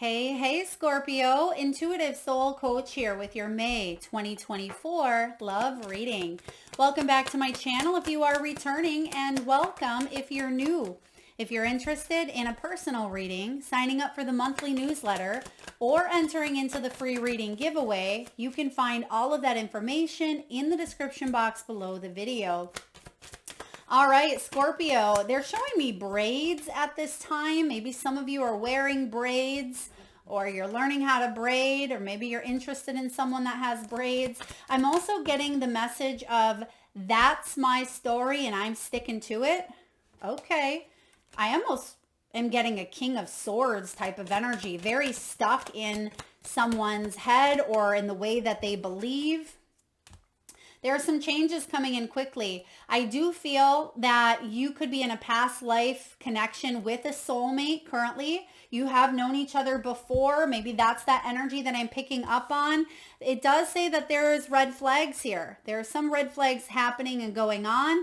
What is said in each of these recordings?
Hey, Scorpio, Intuitive Soul Coach here with your May 2024 love reading. Welcome back to my channel if you are returning, and welcome if you're new. If you're interested in a personal reading, signing up for the monthly newsletter, or entering into the free reading giveaway, you can find all of that information in the description box below the video. All right, Scorpio, they're showing me braids at this time. Maybe some of you are wearing braids, or you're learning how to braid, or maybe you're interested in someone that has braids. I'm also getting the message of that's my story and I'm sticking to it. Okay. I almost am getting a King of Swords type of energy, very stuck in someone's head or in the way that they believe. There are some changes coming in quickly. I do feel that you could be in a past life connection with a soulmate currently. You have known each other before. Maybe that's that energy that I'm picking up on. It does say that there's red flags here. There are some red flags happening and going on.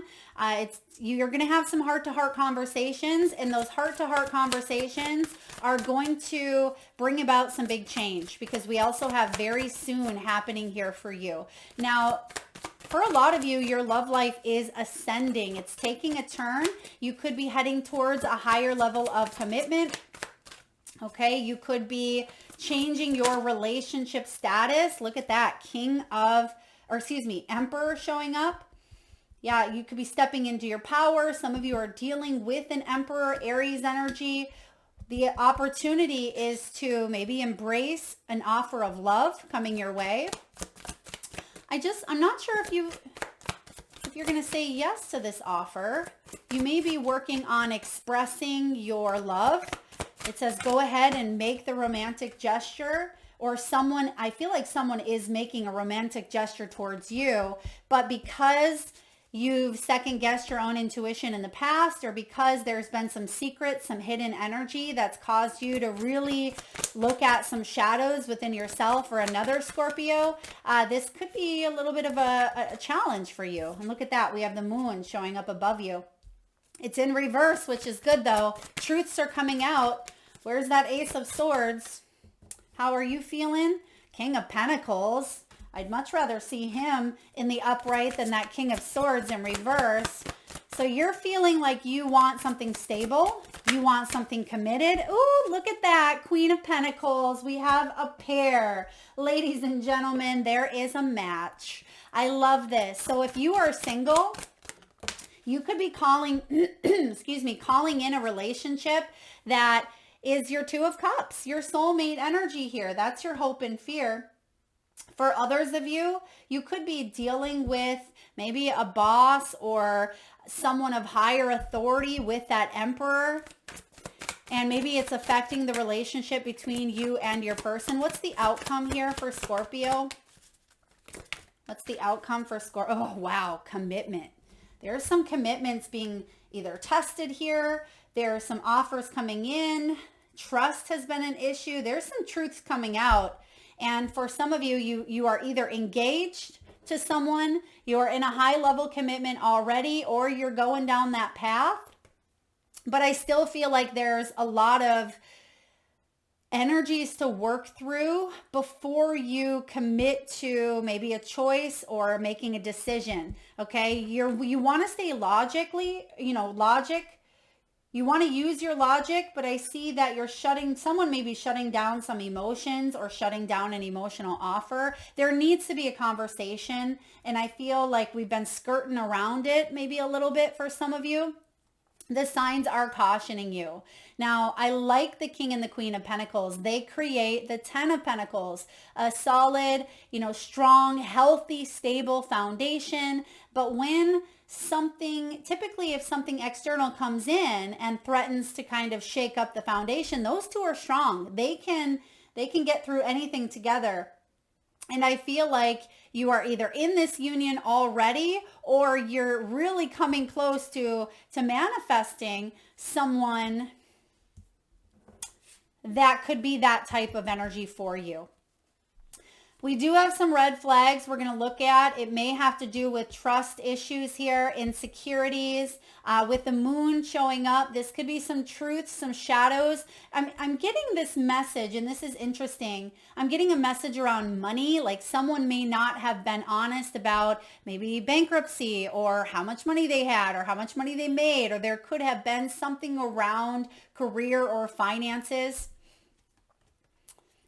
You're going to have some heart-to-heart conversations, and those heart-to-heart conversations are going to bring about some big change, because we also have very soon happening here for you. Now, for a lot of you, your love life is ascending. It's taking a turn. You could be heading towards a higher level of commitment. Okay, you could be changing your relationship status. Look at that, Emperor showing up. Yeah, you could be stepping into your power. Some of you are dealing with an Emperor, Aries energy. The opportunity is to maybe embrace an offer of love coming your way. I'm not sure if you're going to say yes to this offer. You may be working on expressing your love. It says go ahead and make the romantic gesture, or I feel like someone is making a romantic gesture towards you, but because you've second guessed your own intuition in the past, or because there's been some secrets, some hidden energy that's caused you to really look at some shadows within yourself or another Scorpio, this could be a little bit of a challenge for you. And look at that. We have the moon showing up above you. It's in reverse, which is good though. Truths are coming out. Where's that Ace of Swords? How are you feeling? King of Pentacles. I'd much rather see him in the upright than that King of Swords in reverse. So you're feeling like you want something stable. You want something committed. Ooh, look at that. Queen of Pentacles. We have a pair. Ladies and gentlemen, there is a match. I love this. So if you are single, you could be calling in a relationship that is your Two of Cups, your soulmate energy here. That's your hope and fear. For others of you, you could be dealing with maybe a boss or someone of higher authority with that Emperor. And maybe it's affecting the relationship between you and your person. What's the outcome here for Scorpio? What's the outcome for Scorpio? Oh, wow, commitment. There's some commitments being either tested here. There are some offers coming in. Trust has been an issue. There's some truths coming out. And for some of you, you are either engaged to someone, you're in a high level commitment already, or you're going down that path. But I still feel like there's a lot of energies to work through before you commit to maybe a choice or making a decision. Okay, you want to stay logic. You want to use your logic, but I see that someone may be shutting down some emotions or shutting down an emotional offer. There needs to be a conversation, and I feel like we've been skirting around it maybe a little bit for some of you. The signs are cautioning you. Now, I like the King and the Queen of Pentacles. They create the Ten of Pentacles, a solid, strong, healthy, stable foundation. But typically if something external comes in and threatens to kind of shake up the foundation, those two are strong. They can get through anything together. And I feel like you are either in this union already, or you're really coming close to manifesting someone that could be that type of energy for you. We do have some red flags we're going to look at. It may have to do with trust issues here, insecurities, with the moon showing up. This could be some truths, some shadows. I'm getting this message, and this is interesting. I'm getting a message around money, like someone may not have been honest about maybe bankruptcy or how much money they had or how much money they made, or there could have been something around career or finances.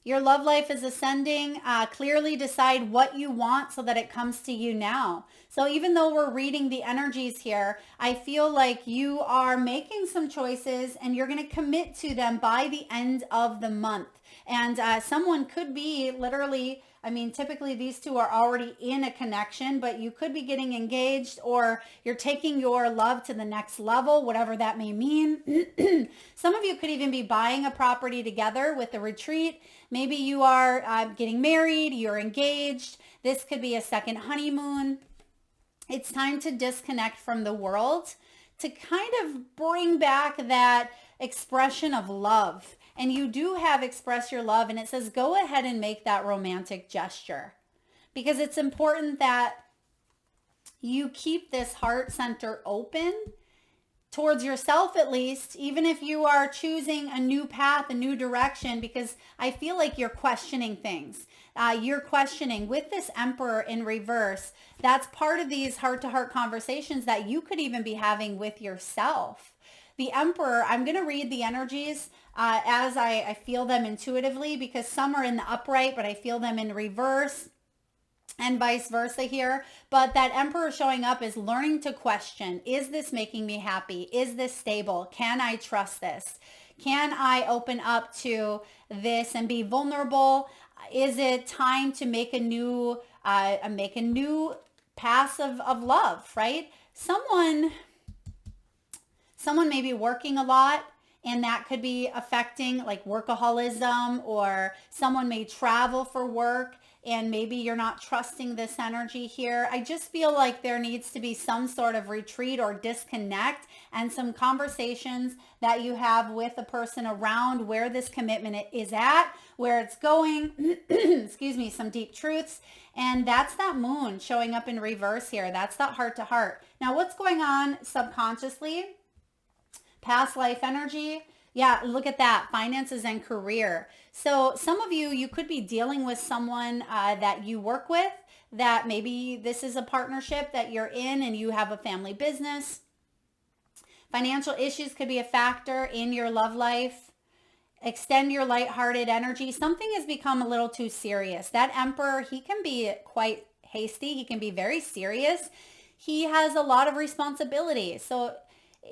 Your love life is ascending. Clearly decide what you want so that it comes to you now. So even though we're reading the energies here, I feel like you are making some choices and you're going to commit to them by the end of the month. And someone could be literally, I mean, typically these two are already in a connection, but you could be getting engaged, or you're taking your love to the next level, whatever that may mean. Some of you could even be buying a property together with a retreat. Maybe you are getting married, you're engaged. This could be a second honeymoon. It's time to disconnect from the world to kind of bring back that expression of love. And you do have express your love, and it says go ahead and make that romantic gesture, because it's important that you keep this heart center open towards yourself, at least, even if you are choosing a new path, a new direction, because I feel like you're questioning things. You're questioning with this Emperor in reverse. That's part of these heart-to-heart conversations that you could even be having with yourself. The Emperor, I'm going to read the energies as I feel them intuitively, because some are in the upright, but I feel them in reverse, and vice versa here. But that Emperor showing up is learning to question, is this making me happy? Is this stable? Can I trust this? Can I open up to this and be vulnerable? Is it time to make a new path of love, right? Someone may be working a lot, and that could be affecting like workaholism, or someone may travel for work and maybe you're not trusting this energy here. I just feel like there needs to be some sort of retreat or disconnect, and some conversations that you have with a person around where this commitment is at, where it's going, excuse me, some deep truths. And that's that moon showing up in reverse here. That's that heart to heart. Now, what's going on subconsciously? Past life energy. Yeah, look at that. Finances and career. So some of you could be dealing with someone that you work with, that maybe this is a partnership that you're in and you have a family business. Financial issues could be a factor in your love life. Extend your lighthearted energy. Something has become a little too serious. That Emperor, he can be quite hasty. He can be very serious. He has a lot of responsibility. So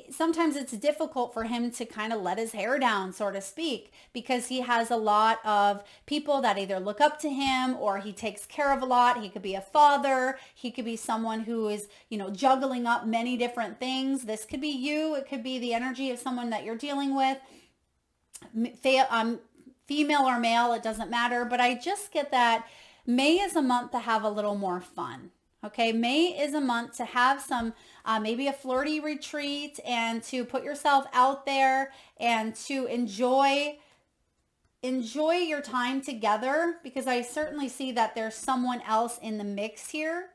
sometimes it's difficult for him to kind of let his hair down, so to speak, because he has a lot of people that either look up to him or he takes care of a lot. He could be a father. He could be someone who is, juggling up many different things. This could be you. It could be the energy of someone that you're dealing with. Female or male, it doesn't matter. But I just get that May is a month to have a little more fun. Okay, May is a month to have some, maybe a flirty retreat, and to put yourself out there and to enjoy your time together, because I certainly see that there's someone else in the mix here.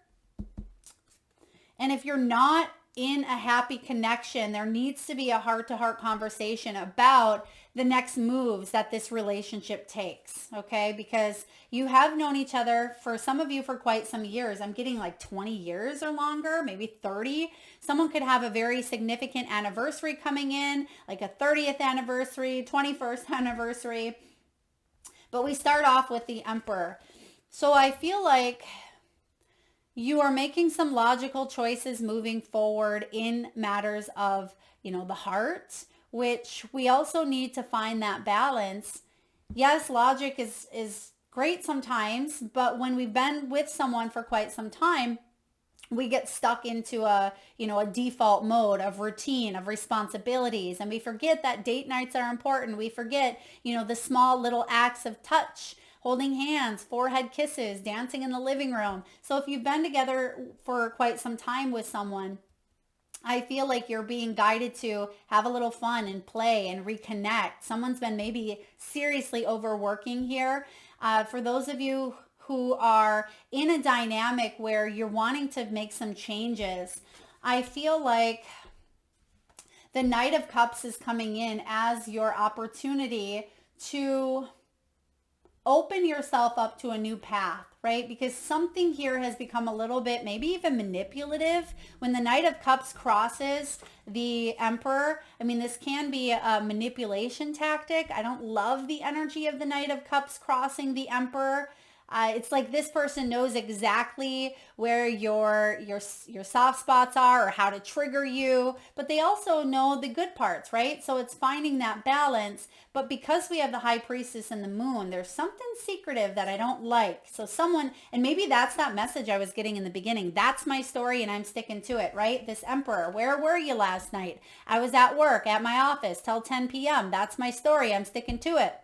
And if you're not in a happy connection, there needs to be a heart-to-heart conversation about the next moves that this relationship takes, okay? Because you have known each other, for some of you, for quite some years. I'm getting like 20 years or longer, maybe 30. Someone could have a very significant anniversary coming in, like a 30th anniversary, 21st anniversary. But we start off with the Emperor. So I feel like you are making some logical choices moving forward in matters of, the heart, which we also need to find that balance. Yes, logic is great sometimes, but when we've been with someone for quite some time, we get stuck into a default mode of routine, of responsibilities, and we forget that date nights are important. We forget, the small little acts of touch, holding hands, forehead kisses, dancing in the living room. So if you've been together for quite some time with someone, I feel like you're being guided to have a little fun and play and reconnect. Someone's been maybe seriously overworking here. For those of you who are in a dynamic where you're wanting to make some changes, I feel like the Knight of Cups is coming in as your opportunity to open yourself up to a new path, right? Because something here has become a little bit, maybe even manipulative. When the Knight of Cups crosses the Emperor, I mean, this can be a manipulation tactic. I don't love the energy of the Knight of Cups crossing the Emperor. It's like this person knows exactly where your soft spots are or how to trigger you, but they also know the good parts, right? So it's finding that balance. But because we have the High Priestess and the Moon, there's something secretive that I don't like. So someone, and maybe that's that message I was getting in the beginning. That's my story and I'm sticking to it, right? This Emperor, where were you last night? I was at work, at my office till 10 p.m. That's my story. I'm sticking to it.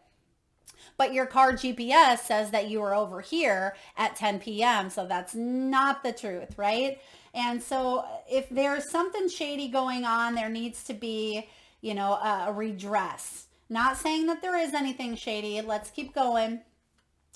But your car GPS says that you were over here at 10 p.m. So that's not the truth, right? And so if there's something shady going on, there needs to be, a redress. Not saying that there is anything shady. Let's keep going.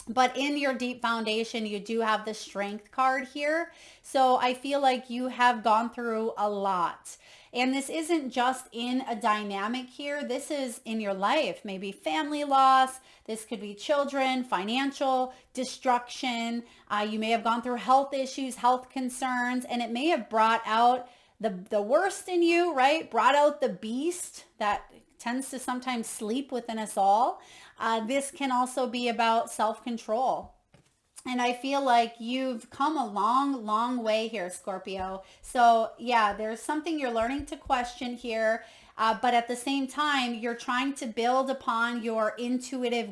But in your deep foundation, you do have the Strength card here. So I feel like you have gone through a lot. And this isn't just in a dynamic here. This is in your life, maybe family loss. This could be children, financial destruction. You may have gone through health issues, health concerns, and it may have brought out the worst in you, right? Brought out the beast that tends to sometimes sleep within us all. This can also be about self-control. And I feel like you've come a long, long way here, Scorpio. So yeah, there's something you're learning to question here. But at the same time, you're trying to build upon your intuitive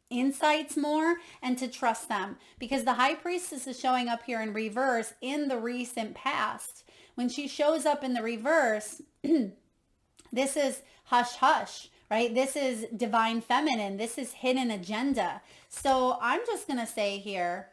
insights more and to trust them. Because the High Priestess is showing up here in reverse in the recent past. When she shows up in the reverse, this is hush hush, right? This is divine feminine. This is hidden agenda. So I'm just going to say here,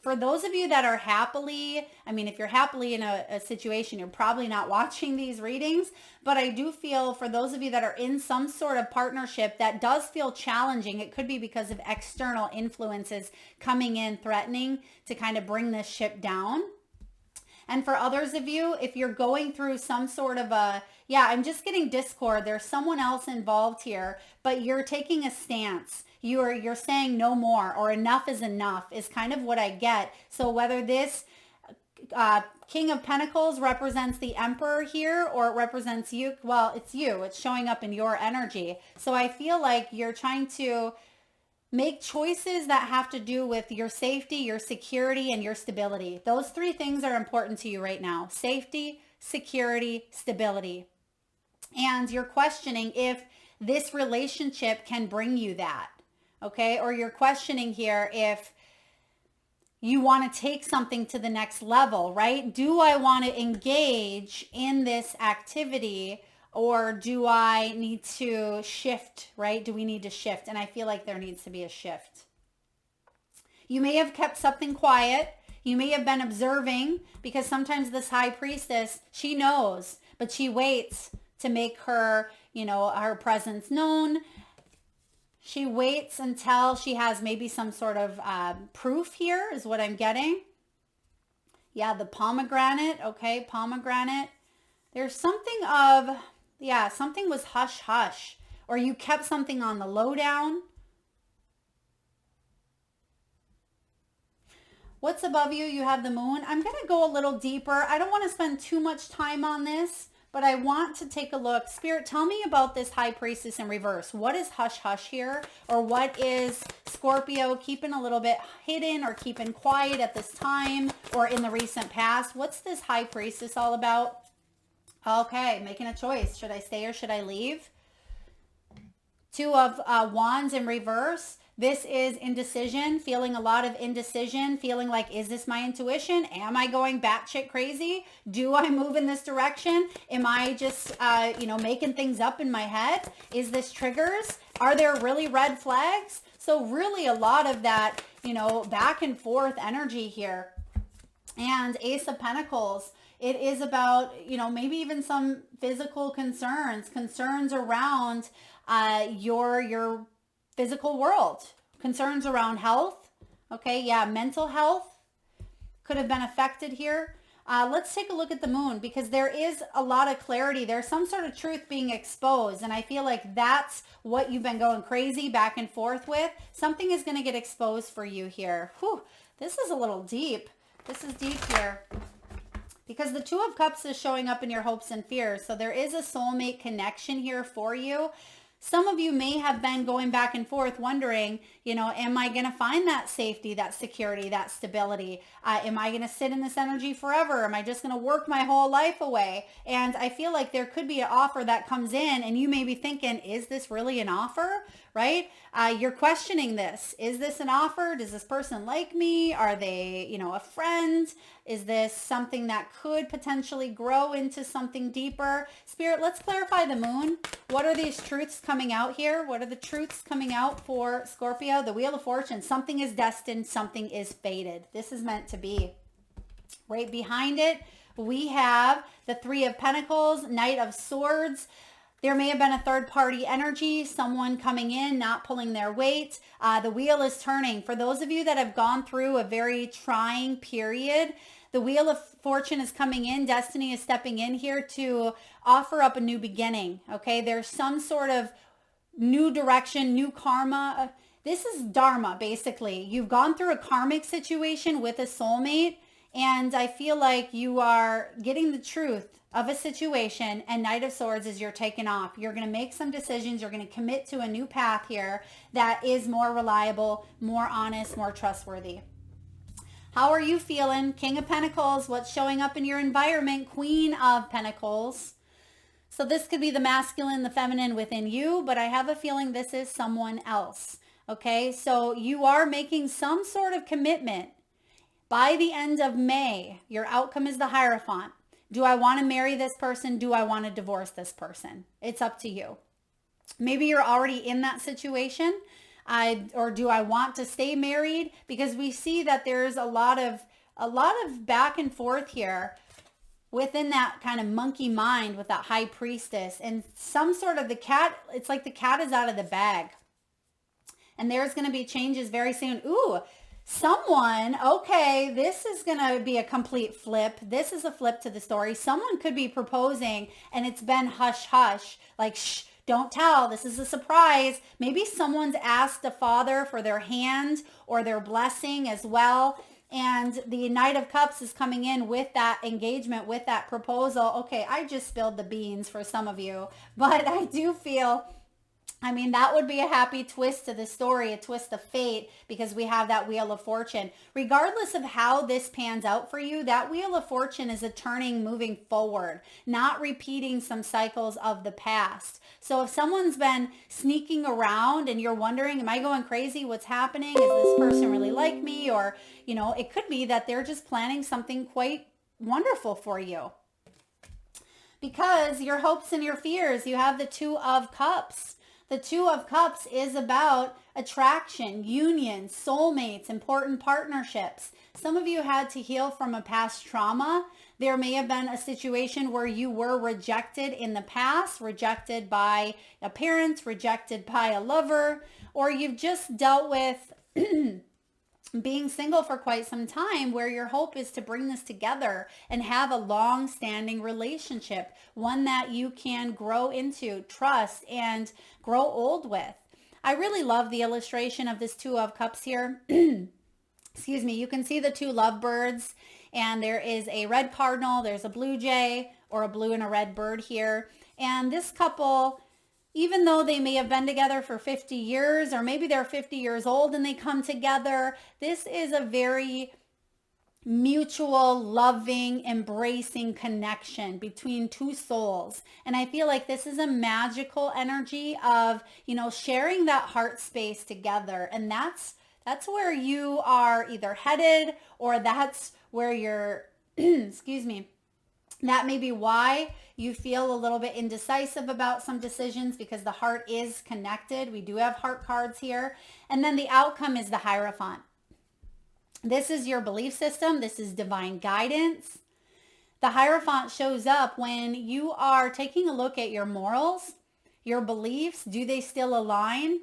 for those of you that are happily, I mean, if you're happily in a situation, you're probably not watching these readings, but I do feel for those of you that are in some sort of partnership that does feel challenging, it could be because of external influences coming in, threatening to kind of bring this ship down. And for others of you, if you're going through some sort of I'm just getting discord. There's someone else involved here, but you're taking a stance. You're saying no more or enough is enough is kind of what I get. So whether this King of Pentacles represents the Emperor here or it represents you, well, it's you. It's showing up in your energy. So I feel like you're trying to make choices that have to do with your safety, your security, and your stability. Those three things are important to you right now. Safety, security, stability. And you're questioning if this relationship can bring you that, okay? Or you're questioning here if you want to take something to the next level, right? Do I want to engage in this activity or do I need to shift, right? Do we need to shift? And I feel like there needs to be a shift. You may have kept something quiet. You may have been observing because sometimes this High Priestess, she knows, but she waits to make her, her presence known. She waits until she has maybe some sort of proof here is what I'm getting. Yeah, the pomegranate. Okay, pomegranate. There's something of... yeah, something was hush hush or you kept something on the lowdown. What's above you? You have the Moon. I'm going to go a little deeper. I don't want to spend too much time on this, but I want to take a look. Spirit, tell me about this High Priestess in reverse. What is hush hush here? Or what is Scorpio keeping a little bit hidden or keeping quiet at this time or in the recent past? What's this High Priestess all about? Okay, making a choice. Should I stay or should I leave? Two of Wands in reverse. This is indecision, feeling a lot of indecision, feeling like, is this my intuition? Am I going batshit crazy? Do I move in this direction? Am I just, making things up in my head? Is this triggers? Are there really red flags? So really a lot of that, back and forth energy here. And Ace of Pentacles. It is about, maybe even some physical concerns around your physical world, concerns around health, Okay, yeah, mental health could have been affected here. Let's take a look at the moon because there is a lot of clarity. There's some sort of truth being exposed. And I feel like that's what you've been going crazy back and forth with. Something is going to get exposed for you here. Whew, this is a little deep. This is deep here. Because the Two of Cups is showing up in your hopes and fears. So there is a soulmate connection here for you. Some of you may have been going back and forth wondering, you know, am I going to find that safety, that security, that stability? Am I going to sit in this energy forever? Am I just going to work my whole life away? And I feel like there could be an offer that comes in and you may be thinking, is this really an offer? Right? You're questioning this. Is this an offer? Does this person like me? Are they, you know, a friend? Is this something that could potentially grow into something deeper? Spirit, let's clarify the moon. What are these truths coming out here? What are the truths coming out for Scorpio? The Wheel of Fortune. Something is destined. Something is fated. This is meant to be. Right behind it, we have the Three of Pentacles, Knight of Swords. There may have been a third party energy, someone coming in, not pulling their weight. The wheel is turning. For those of you that have gone through a very trying period, the Wheel of Fortune is coming in. Destiny is stepping in here to offer up a new beginning. Okay, there's some sort of new direction, new karma. This is dharma, basically. You've gone through a karmic situation with a soulmate, and I feel like you are getting the truth of a situation, and Knight of Swords is you're taking off. You're going to make some decisions. You're going to commit to a new path here that is more reliable, more honest, more trustworthy. How are you feeling? King of Pentacles, what's showing up in your environment? Queen of Pentacles. So this could be the masculine, the feminine within you, but I have a feeling this is someone else. Okay, so you are making some sort of commitment. By the end of May, your outcome is the Hierophant. Do I want to marry this person? Do I want to divorce this person? It's up to you. Maybe you're already in that situation. Or do I want to stay married? Because we see that there's a lot of back and forth here within that kind of monkey mind with that high priestess and some sort of the cat. It's like the cat is out of the bag. And there's going to be changes very soon. Ooh, someone, okay, this is going to be a complete flip. This is a flip to the story. Someone could be proposing and it's been hush hush, like, shh, don't tell. This is a surprise. Maybe someone's asked a father for their hand or their blessing as well. And the Knight of Cups is coming in with that engagement, with that proposal. Okay, I just spilled the beans for some of you, but I do feel, I mean, that would be a happy twist to the story, a twist of fate, because we have that Wheel of Fortune. Regardless of how this pans out for you, that Wheel of Fortune is a turning, moving forward, not repeating some cycles of the past. So if someone's been sneaking around and you're wondering, am I going crazy? What's happening? Is this person really like me? Or, you know, it could be that they're just planning something quite wonderful for you. Because your hopes and your fears, you have the Two of Cups. The Two of Cups is about attraction, union, soulmates, important partnerships. Some of you had to heal from a past trauma. There may have been a situation where you were rejected in the past, rejected by a parent, rejected by a lover, or you've just dealt with being single for quite some time, where your hope is to bring this together and have a long-standing relationship, one that you can grow into, trust, and grow old with. I really love the illustration of this Two of Cups here. Excuse me. You can see the two lovebirds, and there is a red cardinal, there's a blue jay, or a blue and a red bird here. And this couple, even though they may have been together for 50 years, or maybe they're 50 years old and they come together, this is a very mutual, loving, embracing connection between two souls. And I feel like this is a magical energy of, you know, sharing that heart space together. And that's where you are either headed, or that's where you're, excuse me, that may be why you feel a little bit indecisive about some decisions, because the heart is connected. We do have heart cards here. And then the outcome is the Hierophant. This is your belief system. This is divine guidance. The Hierophant shows up when you are taking a look at your morals, your beliefs. Do they still align?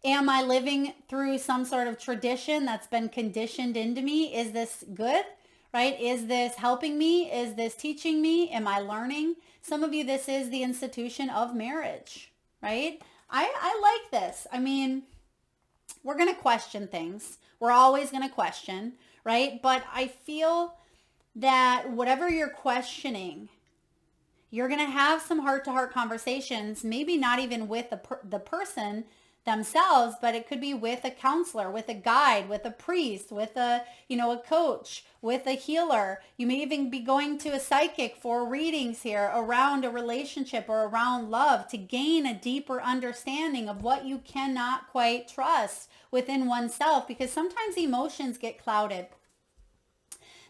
Am I living through some sort of tradition that's been conditioned into me? Is this good? Right? Is this helping me? Is this teaching me? Am I learning? Some of you, this is the institution of marriage, right? I like this. I mean, we're going to question things. We're always going to question, right? But I feel that whatever you're questioning, you're going to have some heart-to-heart conversations, maybe not even with the person themselves, but it could be with a counselor, with a guide, with a priest, with a coach, with a healer. You may even be going to a psychic for readings here around a relationship or around love to gain a deeper understanding of what you cannot quite trust within oneself, because sometimes emotions get clouded.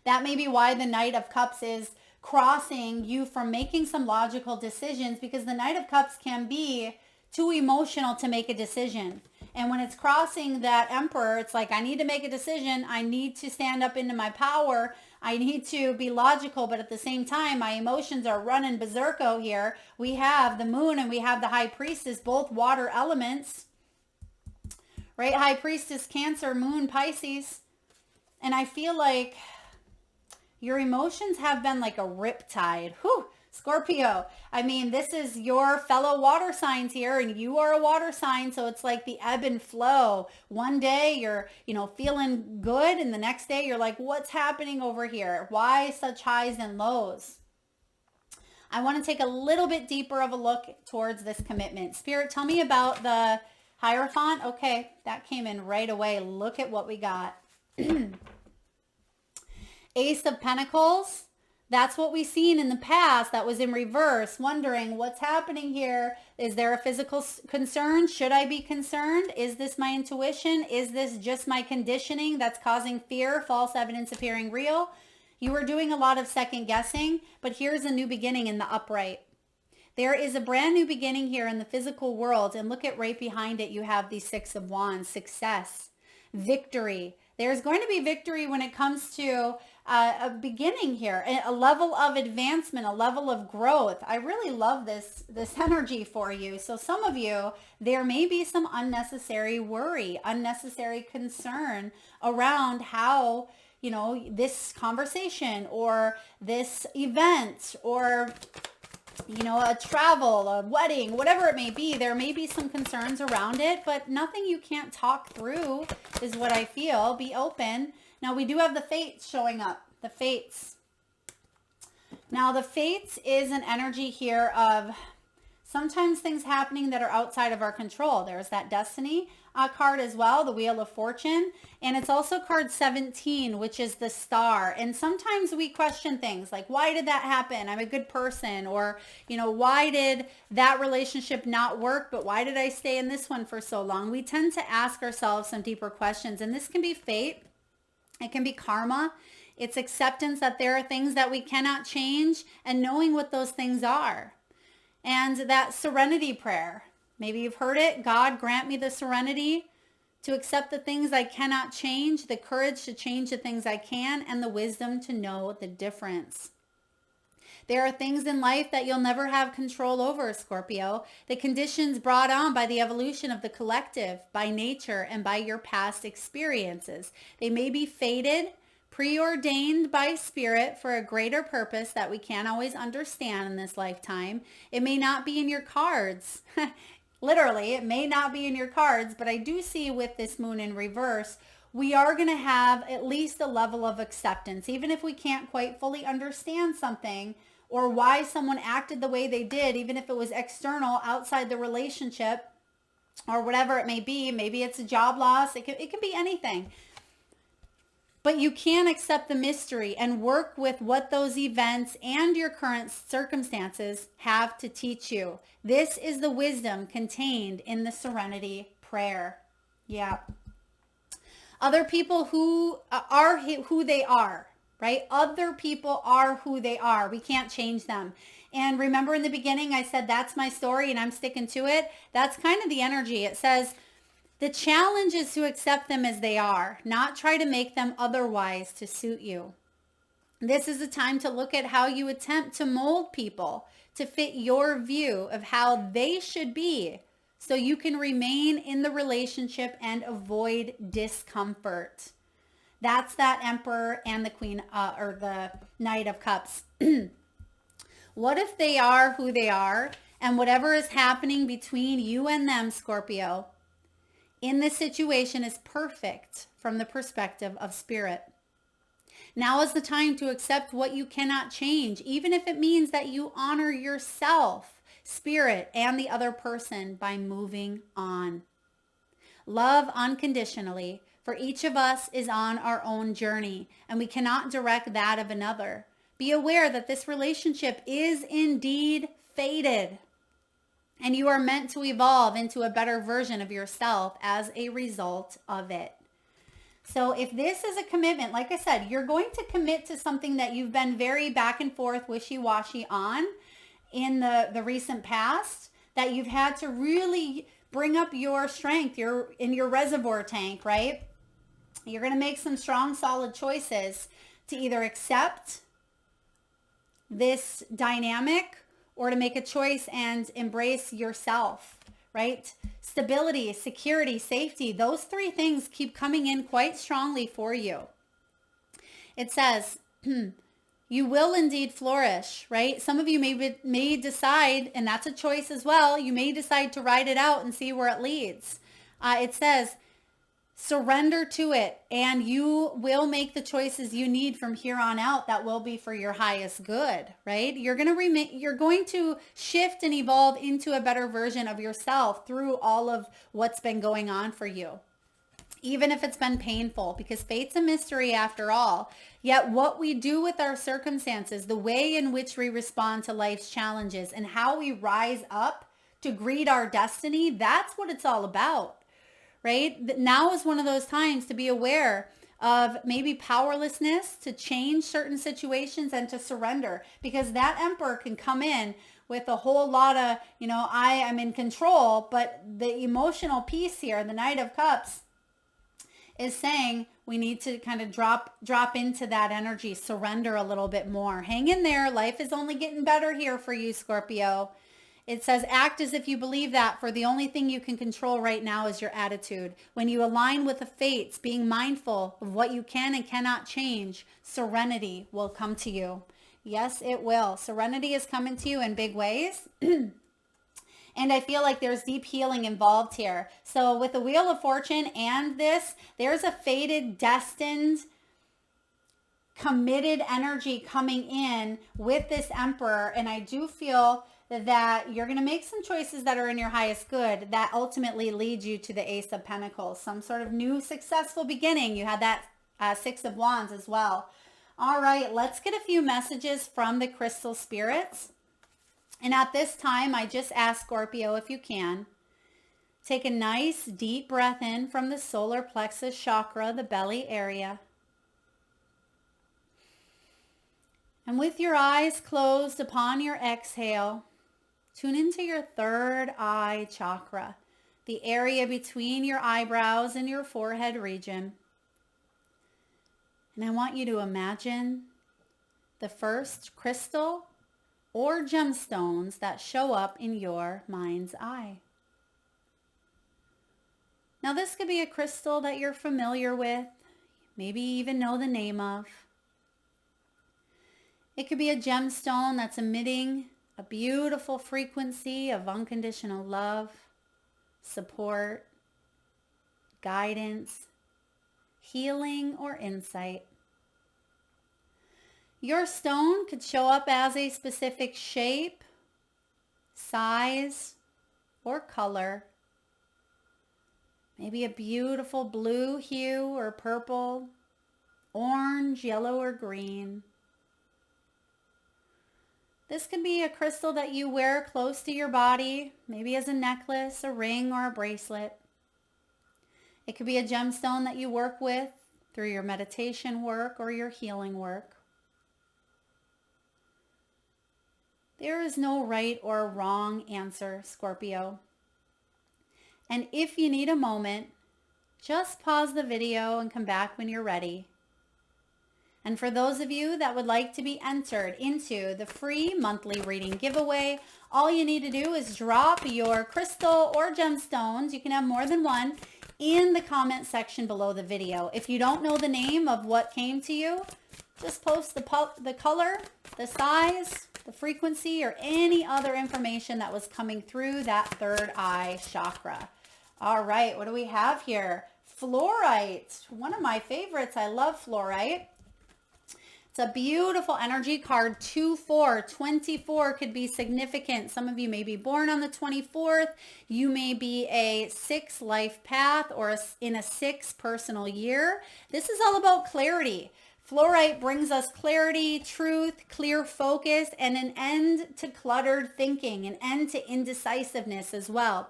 That may be why the Knight of Cups is crossing you from making some logical decisions, because the Knight of Cups can be too emotional to make a decision. And when it's crossing that Emperor, it's like, I need to make a decision. I need to stand up into my power. I need to be logical, but at the same time, my emotions are running berserko here. We have the Moon and we have the High Priestess, both water elements, right? High Priestess, Cancer, Moon, Pisces. And I feel like your emotions have been like a riptide. Whew. Scorpio, I mean, this is your fellow water signs here, and you are a water sign, so it's like the ebb and flow. One day you're, feeling good, and the next day you're like, what's happening over here? Why such highs and lows? I want to take a little bit deeper of a look towards this commitment. Spirit, tell me about the Hierophant. Okay, that came in right away. Look at what we got. Ace of Pentacles. That's what we've seen in the past that was in reverse, wondering what's happening here. Is there a physical concern? Should I be concerned? Is this my intuition? Is this just my conditioning that's causing fear, false evidence appearing real? You were doing a lot of second guessing, but here's a new beginning in the upright. There is a brand new beginning here in the physical world, and look at right behind it, you have the Six of Wands, success, victory. There's going to be victory when it comes to a beginning here, a level of advancement, a level of growth. I really love this energy for you. So some of you, there may be some unnecessary worry, unnecessary concern around how, this conversation or this event or a travel, a wedding, whatever it may be, there may be some concerns around it, but nothing you can't talk through is what I feel. Be open. Now we do have the Fates showing up, the Fates. Now the Fates is an energy here of sometimes things happening that are outside of our control. There's that Destiny card as well, the Wheel of Fortune. And it's also card 17, which is the Star. And sometimes we question things like, why did that happen? I'm a good person. Or, why did that relationship not work? But why did I stay in this one for so long? We tend to ask ourselves some deeper questions. And this can be fate. It can be karma. It's acceptance that there are things that we cannot change and knowing what those things are. And that serenity prayer, maybe you've heard it. God, grant me the serenity to accept the things I cannot change, the courage to change the things I can, and the wisdom to know the difference. There are things in life that you'll never have control over, Scorpio. The conditions brought on by the evolution of the collective, by nature, and by your past experiences. They may be fated, preordained by spirit for a greater purpose that we can't always understand in this lifetime. It may not be in your cards. Literally, it may not be in your cards, but I do see with this Moon in reverse, we are going to have at least a level of acceptance, even if we can't quite fully understand something or why someone acted the way they did, even if it was external, outside the relationship or whatever it may be. Maybe it's a job loss. It can be anything. But you can accept the mystery and work with what those events and your current circumstances have to teach you. This is the wisdom contained in the Serenity Prayer. Yeah. Other people who are who they are, right? Other people are who they are. We can't change them. And remember in the beginning, I said, that's my story and I'm sticking to it. That's kind of the energy. It says, the challenge is to accept them as they are, not try to make them otherwise to suit you. This is a time to look at how you attempt to mold people to fit your view of how they should be so you can remain in the relationship and avoid discomfort. That's that Emperor and the Queen or the Knight of Cups. What if they are who they are, and whatever is happening between you and them, Scorpio, in this situation is perfect from the perspective of spirit? Now is the time to accept what you cannot change, even if it means that you honor yourself, spirit, and the other person by moving on. Love unconditionally, for each of us is on our own journey, and we cannot direct that of another. Be aware that this relationship is indeed fated, and you are meant to evolve into a better version of yourself as a result of it. So if this is a commitment, like I said, you're going to commit to something that you've been very back and forth, wishy-washy on in the recent past, that you've had to really bring up your strength, in your reservoir tank, right? You're going to make some strong, solid choices to either accept this dynamic or to make a choice and embrace yourself, right? Stability, security, safety, those three things keep coming in quite strongly for you. It says, you will indeed flourish, right? Some of you may decide, and that's a choice as well, you may decide to ride it out and see where it leads. It says, surrender to it, and you will make the choices you need from here on out that will be for your highest good, right? You're going to shift and evolve into a better version of yourself through all of what's been going on for you, even if it's been painful, because fate's a mystery after all. Yet what we do with our circumstances, the way in which we respond to life's challenges, and how we rise up to greet our destiny, that's what it's all about. Right? Now is one of those times to be aware of maybe powerlessness to change certain situations and to surrender, because that Emperor can come in with a whole lot of, I am in control, but the emotional piece here, the Knight of Cups, is saying we need to kind of drop into that energy, surrender a little bit more. Hang in there. Life is only getting better here for you, Scorpio. It says, act as if you believe that, for the only thing you can control right now is your attitude. When you align with the fates, being mindful of what you can and cannot change, serenity will come to you. Yes, it will. Serenity is coming to you in big ways. And I feel like there's deep healing involved here. So with the Wheel of Fortune and this, there's a fated, destined, committed energy coming in with this Emperor. And I do feel that you're going to make some choices that are in your highest good that ultimately lead you to the Ace of Pentacles, some sort of new successful beginning. You had that Six of Wands as well. All right, let's get a few messages from the crystal spirits. And at this time, I just ask Scorpio, if you can, take a nice deep breath in from the solar plexus chakra, the belly area. And with your eyes closed upon your exhale, tune into your third eye chakra, the area between your eyebrows and your forehead region. And I want you to imagine the first crystal or gemstones that show up in your mind's eye. Now this could be a crystal that you're familiar with, maybe even know the name of. It could be a gemstone that's emitting a beautiful frequency of unconditional love, support, guidance, healing, or insight. Your stone could show up as a specific shape, size, or color. Maybe a beautiful blue hue or purple, orange, yellow, or green. This could be a crystal that you wear close to your body, maybe as a necklace, a ring, or a bracelet. It could be a gemstone that you work with through your meditation work or your healing work. There is no right or wrong answer, Scorpio. And if you need a moment, just pause the video and come back when you're ready. And for those of you that would like to be entered into the free monthly reading giveaway, all you need to do is drop your crystal or gemstones, you can have more than one, in the comment section below the video. If you don't know the name of what came to you, just post the color, the size, the frequency, or any other information that was coming through that third eye chakra. All right, what do we have here? Fluorite, one of my favorites. I love fluorite. It's a beautiful energy card. 2-4. 24 could be significant. Some of you may be born on the 24th. You may be a 6 life path or in a 6 personal year. This is all about clarity. Fluorite brings us clarity, truth, clear focus, and an end to cluttered thinking, an end to indecisiveness as well.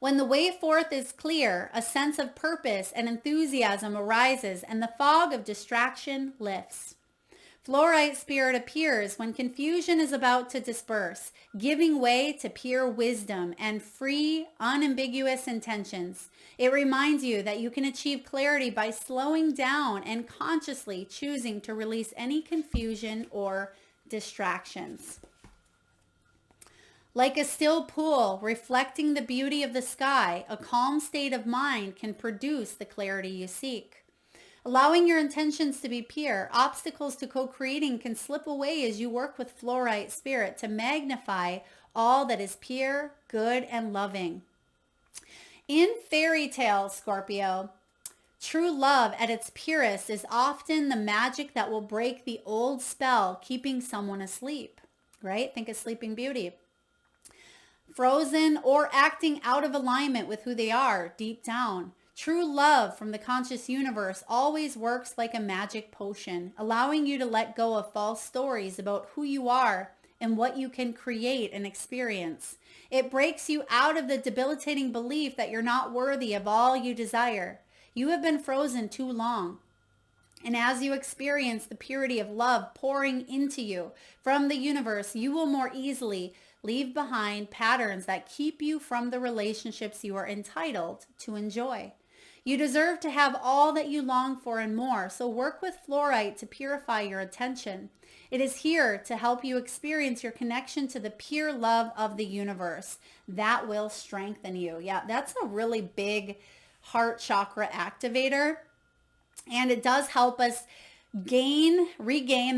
When the way forth is clear, a sense of purpose and enthusiasm arises and the fog of distraction lifts. Fluorite spirit appears when confusion is about to disperse, giving way to pure wisdom and free, unambiguous intentions. It reminds you that you can achieve clarity by slowing down and consciously choosing to release any confusion or distractions. Like a still pool reflecting the beauty of the sky, a calm state of mind can produce the clarity you seek. Allowing your intentions to be pure, obstacles to co-creating can slip away as you work with fluorite spirit to magnify all that is pure, good, and loving. In fairy tales, Scorpio, true love at its purest is often the magic that will break the old spell keeping someone asleep, right? Think of Sleeping Beauty. Frozen or acting out of alignment with who they are deep down. True love from the conscious universe always works like a magic potion, allowing you to let go of false stories about who you are and what you can create and experience. It breaks you out of the debilitating belief that you're not worthy of all you desire. You have been frozen too long. And as you experience the purity of love pouring into you from the universe, you will more easily leave behind patterns that keep you from the relationships you are entitled to enjoy. You deserve to have all that you long for and more, so work with fluorite to purify your attention. It is here to help you experience your connection to the pure love of the universe. That will strengthen you. Yeah, that's a really big heart chakra activator. And it does help us regain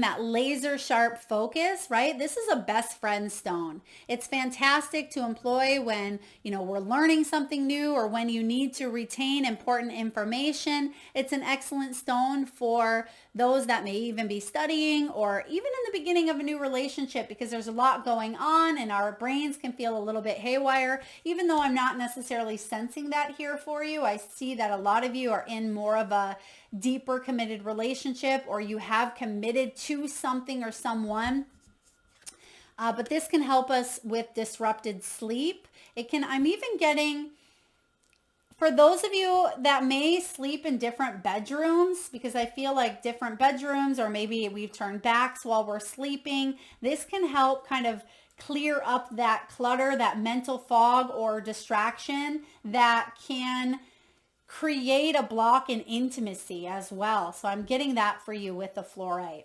that laser sharp focus, right? This is a best friend stone. It's fantastic to employ when, we're learning something new or when you need to retain important information. It's an excellent stone for those that may even be studying or even in the beginning of a new relationship, because there's a lot going on and our brains can feel a little bit haywire. Even though I'm not necessarily sensing that here for you, I see that a lot of you are in more of a deeper committed relationship, or you have committed to something or someone. But this can help us with disrupted sleep. I'm even getting, for those of you that may sleep in different bedrooms, because I feel like different bedrooms, or maybe we've turned backs while we're sleeping, this can help kind of clear up that clutter, that mental fog or distraction that can create a block in intimacy as well. So I'm getting that for you with the fluorite.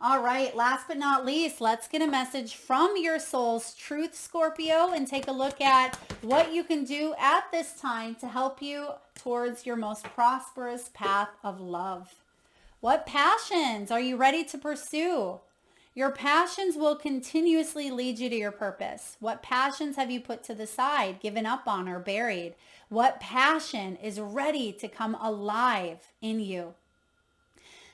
All right, last but not least, let's get a message from your soul's truth, Scorpio, and take a look at what you can do at this time to help you towards your most prosperous path of love. What passions are you ready to pursue? Your passions will continuously lead you to your purpose. What passions have you put to the side, given up on, or buried? What passion is ready to come alive in you?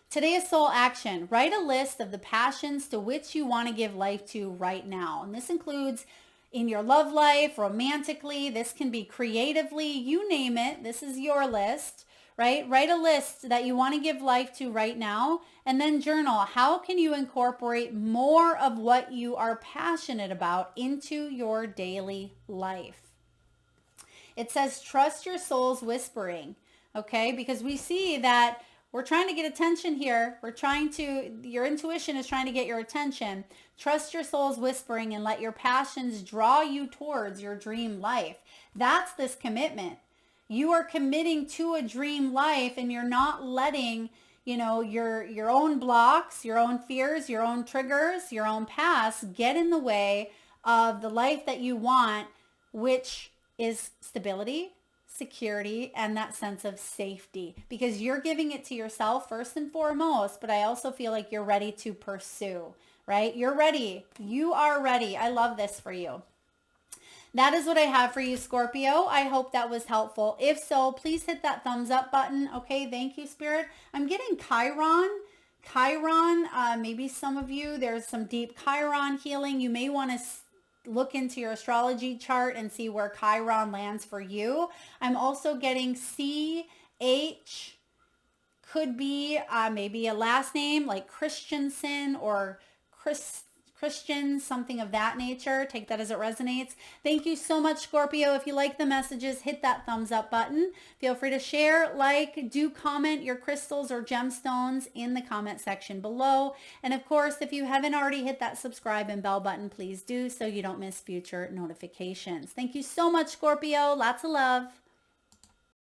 Today's soul action. Write a list of the passions to which you want to give life to right now. And this includes in your love life, romantically. This can be creatively. You name it. This is your list, right? Write a list that you want to give life to right now, and then journal. How can you incorporate more of what you are passionate about into your daily life? It says, trust your soul's whispering, okay? Because we see that we're trying to get attention here. Your intuition is trying to get your attention. Trust your soul's whispering and let your passions draw you towards your dream life. That's this commitment. You are committing to a dream life, and you're not letting your own blocks, your own fears, your own triggers, your own past get in the way of the life that you want, which is stability, security, and that sense of safety, because you're giving it to yourself first and foremost. But I also feel like you're ready to pursue, right? You're ready. You are ready. I love this for you. That is what I have for you, Scorpio. I hope that was helpful. If so, please hit that thumbs up button. Okay, thank you, Spirit. I'm getting Chiron. Maybe some of you, there's some deep Chiron healing. You may want to look into your astrology chart and see where Chiron lands for you. I'm also getting CH, could be maybe a last name like Christensen or Christian, something of that nature. Take that as it resonates. Thank you so much, Scorpio. If you like the messages, hit that thumbs up button. Feel free to share, like, do comment your crystals or gemstones in the comment section below. And of course, if you haven't already hit that subscribe and bell button, please do so you don't miss future notifications. Thank you so much, Scorpio. Lots of love.